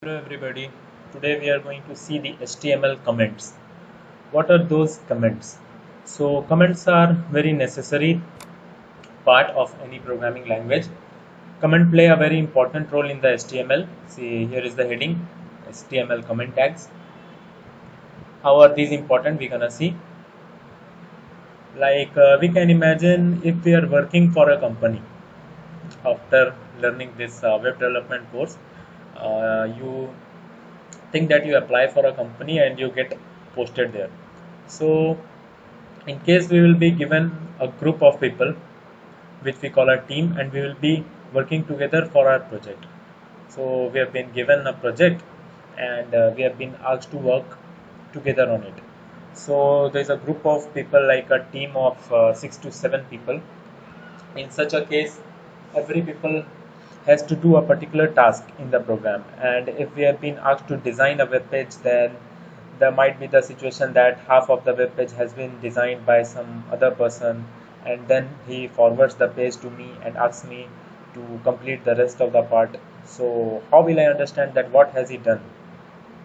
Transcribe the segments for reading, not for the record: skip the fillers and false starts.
Hello everybody, today we are going to see the HTML comments. What are those comments? So comments are very necessary part of any programming language. Comment play a very important role in the HTML. See, here is the heading, HTML comment tags. How are these important? We're gonna see. We can imagine if we are working for a company after learning this web development course, you think that you apply for a company and you get posted there. So in case we will be given a group of people which we call a team, and we will be working together for our project. So we have been given a project, and we have been asked to work together on it. So there is a group of people, like a team of 6 to 7 people. In such a case, every people has to do a particular task in the program, and if we have been asked to design a web page, then there might be the situation that half of the web page has been designed by some other person, and then he forwards the page to me and asks me to complete the rest of the part. So how will I understand that what has he done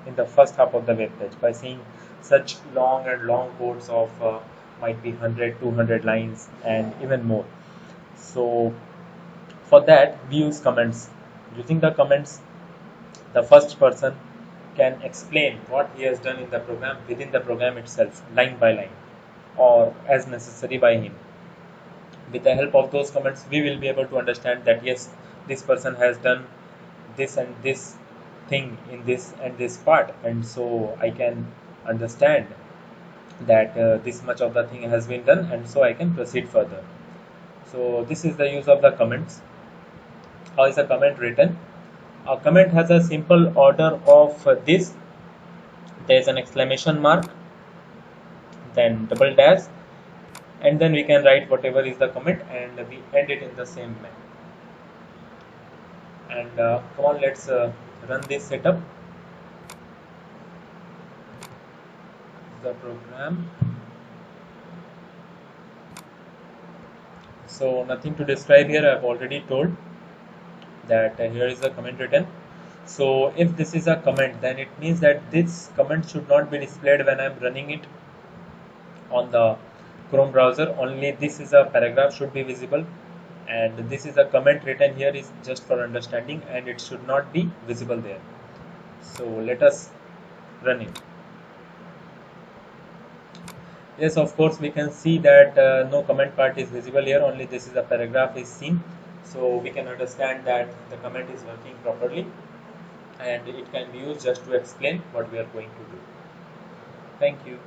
in the first half of the web page? By seeing such long and long codes of might be 100 200 lines and even more. So for that we use comments. Using the comments, the first person can explain what he has done in the program within the program itself, line by line, or as necessary by him. With the help of those comments, we will be able to understand that yes, this person has done this and this thing in this and this part, and so I can understand that this much of the thing has been done, and so I can proceed further. So this is the use of the comments. How is a comment written? A comment has a simple order of this. There is an exclamation mark, then double dash, and then we can write whatever is the comment, and we end it in the same manner. And come on, let's run this setup, the program. So nothing to describe here, I've already told that here is the comment written. So if this is a comment, then it means that this comment should not be displayed when I'm running it on the Chrome browser. Only this is a paragraph should be visible, and this is a comment written here is just for understanding, and it should not be visible there. So let us run it. Yes, of course we can see that no comment part is visible here, only this is a paragraph is seen. So we can understand that the comment is working properly, and it can be used just to explain what we are going to do. Thank you.